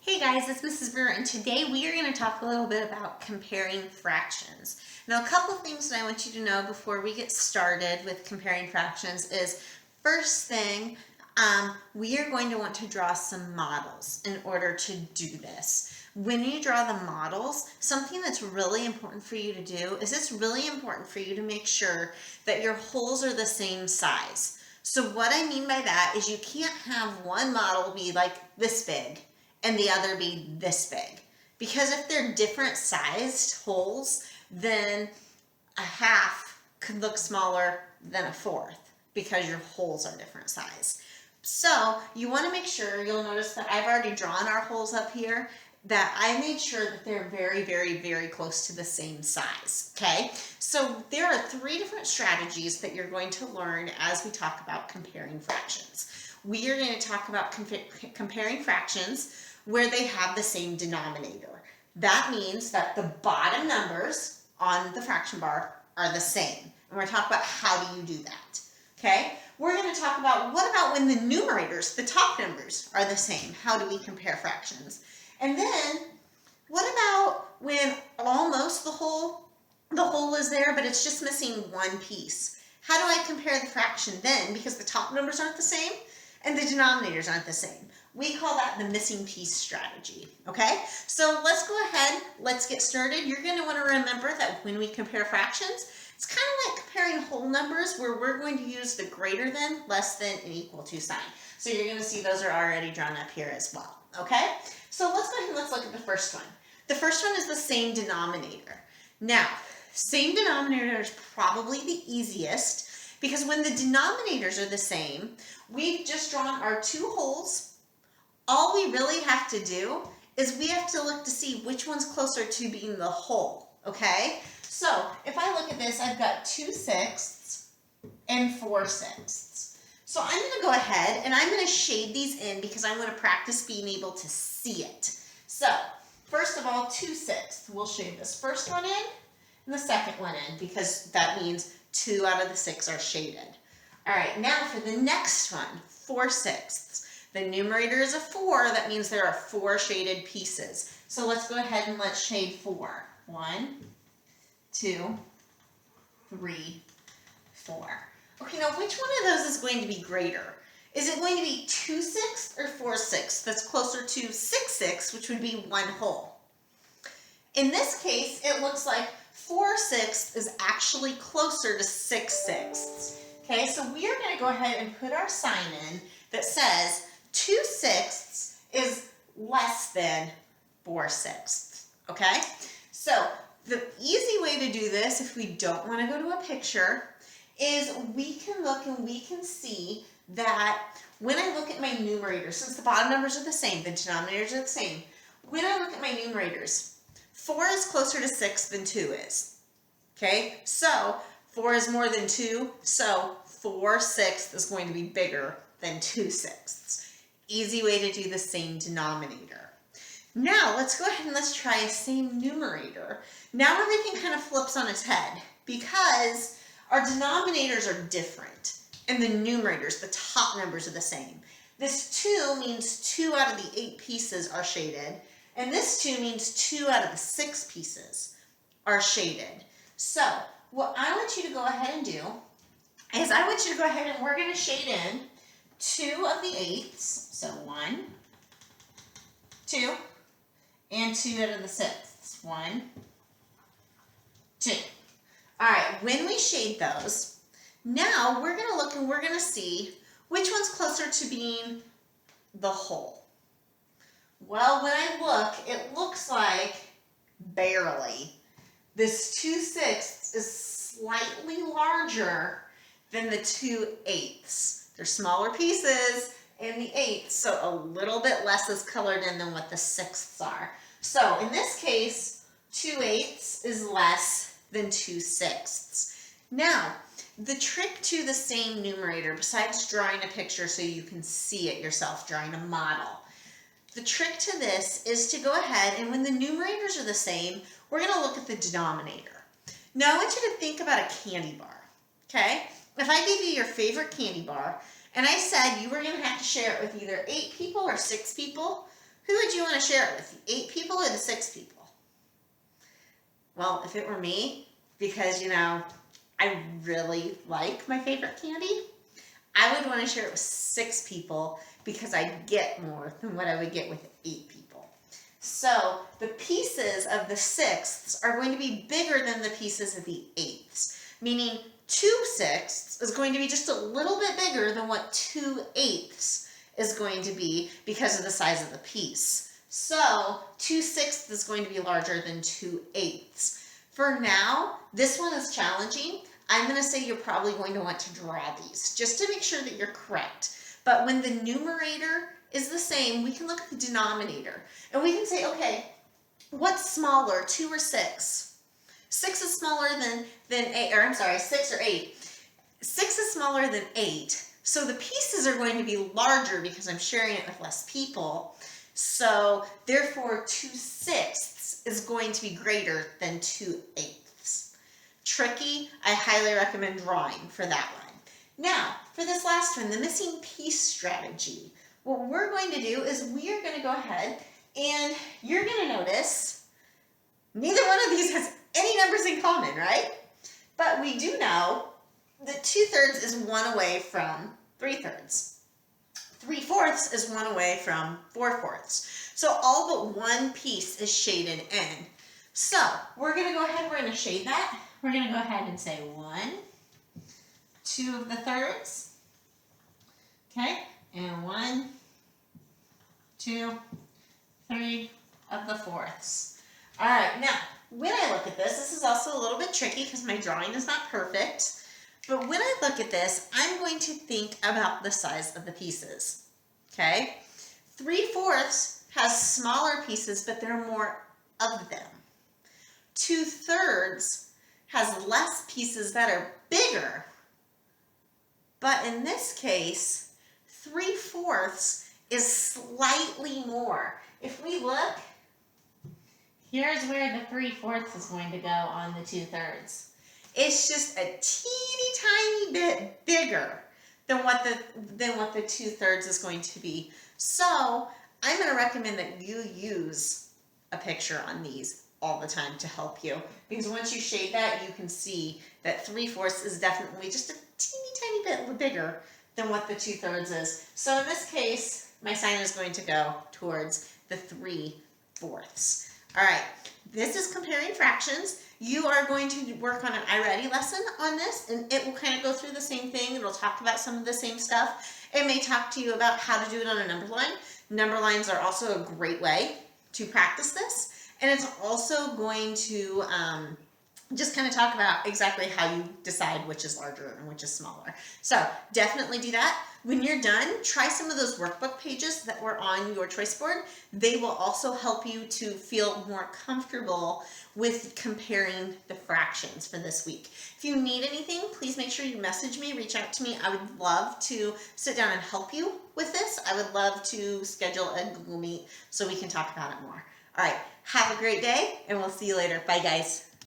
Hey guys, it's Mrs. Brewer, and today we are going to talk a little bit about comparing fractions. Now, a couple of things that I want you to know before we get started with comparing fractions is, first thing, we are going to want to draw some models in order to do this. When you draw the models, something that's really important for you to do is it's really important for you to make sure that your holes are the same size. So what I mean by that is you can't have one model be like this big and the other be this big. Because if they're different sized holes, then a half could look smaller than a fourth because your holes are different size. So you want to make sure, you'll notice that I've already drawn our holes up here, that I made sure that they're very, very, very close to the same size, okay? So there are three different strategies that you're going to learn as we talk about comparing fractions. We are going to talk about comparing fractions where they have the same denominator. That means that the bottom numbers on the fraction bar are the same. And we're going to talk about how do you do that, okay? We're going to talk about what about when the numerators, the top numbers, are the same? How do we compare fractions? And then what about when almost the whole is there, but it's just missing one piece? How do I compare the fraction then? Because the top numbers aren't the same and the denominators aren't the same. We call that the missing piece strategy, okay? So let's go ahead, let's get started. You're going to want to remember that when we compare fractions, it's kind of like comparing whole numbers where we're going to use the greater than, less than, and equal to sign. So you're going to see those are already drawn up here as well, okay? So let's go ahead and let's look at the first one. The first one is the same denominator. Now, same denominator is probably the easiest because when the denominators are the same, we've just drawn our two holes. All we really have to do is we have to look to see which one's closer to being the whole, okay? So if I look at this, I've got 2/6 and 4/6. So I'm going to go ahead and I'm going to shade these in because I want to practice being able to see it. So first of all, 2/6. We'll shade this first one in and the second one in because that means 2 out of the 6 are shaded. All right, now for the next one, 4/6. The numerator is a 4. That means there are 4 shaded pieces. So let's go ahead and let's shade 4. 1, 2, 3, 4. Okay, now which one of those is going to be greater? Is it going to be 2/6 or 4/6? That's closer to 6/6, which would be one whole. In this case, it looks like 4/6 is actually closer to 6/6. Okay, so we are going to go ahead and put our sign in that says 2/6 is less than 4/6. Okay, so the easy way to do this, if we don't want to go to a picture, is we can look and we can see that when I look at my numerators, since the bottom numbers are the same, the denominators are the same, when I look at my numerators, 4 is closer to 6 than 2 is. Okay, so 4 is more than 2, so 4/6 is going to be bigger than 2/6. Easy way to do the same denominator. Now let's go ahead and let's try a same numerator. Now everything kind of flips on its head because our denominators are different and the numerators, the top numbers, are the same. This 2 means 2 out of the 8 pieces are shaded, and this 2 means 2 out of the 6 pieces are shaded. So what I want you to go ahead and do is I want you to go ahead and we're going to shade in 2 of the 8s. So 1, 2, and 2 out of the 6s. 1, 2. All right, when we shade those, now we're going to look and we're going to see which one's closer to being the whole. Well, when I look, it looks like barely. This 2/6 is slightly larger than the 2/8. They're smaller pieces and the 8ths, so a little bit less is colored in than what the 6ths are. So in this case, 2/8 is less than 2/6. Now, the trick to the same numerator, besides drawing a picture so you can see it yourself, drawing a model, the trick to this is to go ahead and when the numerators are the same, we're going to look at the denominator. Now I want you to think about a candy bar, okay? If I gave you your favorite candy bar and I said you were going to have to share it with either 8 people or 6 people, Who would you want to share it with? The 8 people or the 6 people? Well, if it were me, because, you know, I really like my favorite candy, I would want to share it with 6 people because I get more than what I would get with 8 people. So the pieces of the 6ths are going to be bigger than the pieces of the 8ths, meaning 2/6 is going to be just a little bit bigger than what 2/8 is going to be because of the size of the piece. So 2/6 is going to be larger than 2/8. For now, this one is challenging. I'm going to say you're probably going to want to draw these just to make sure that you're correct. But when the numerator is the same, we can look at the denominator and we can say, okay, what's smaller, 2 or 6? 6 is smaller than 8, or I'm sorry, 6 or 8. 6 is smaller than 8. So the pieces are going to be larger because I'm sharing it with less people. So therefore 2/6 is going to be greater than 2/8. Tricky, I highly recommend drawing for that one. Now, for this last one, the missing piece strategy. What we're going to do is we are going to go ahead and you're going to notice neither one of these has any numbers in common, right? But we do know that 2/3 is 1 away from 3/3. 3/4 is 1 away from 4/4. So all but one piece is shaded in. So we're going to go ahead, we're going to shade that. We're going to go ahead and say 1, 2 of the thirds, okay, and 1, 2, 3 of the fourths. All right, now, when I look at this is also a little bit tricky because my drawing is not perfect, but when I look at this, I'm going to think about the size of the pieces, okay? 3/4 has smaller pieces, but there are more of them. 2/3 has less pieces that are bigger, but in this case, 3/4 is slightly more. If we look, here's where the 3/4 is going to go on the 2/3. It's just a teeny tiny bit bigger than what the 2/3 is going to be. So I'm going to recommend that you use a picture on these all the time to help you, because once you shade that, you can see that 3/4 is definitely just a teeny tiny bit bigger than what the 2/3 is. So in this case, my sign is going to go towards the 3/4. All right, this is comparing fractions. You are going to work on an I Ready lesson on this, and it will kind of go through the same thing. It'll talk about some of the same stuff. It may talk to you about how to do it on a number line. Number lines are also a great way to practice this. And it's also going to just kind of talk about exactly how you decide which is larger and which is smaller. So definitely do that. When you're done, try some of those workbook pages that were on your choice board. They will also help you to feel more comfortable with comparing the fractions for this week. If you need anything, please make sure you message me, reach out to me. I would love to sit down and help you with this. I would love to schedule a Google Meet so we can talk about it more. All right, have a great day, and we'll see you later. Bye, guys.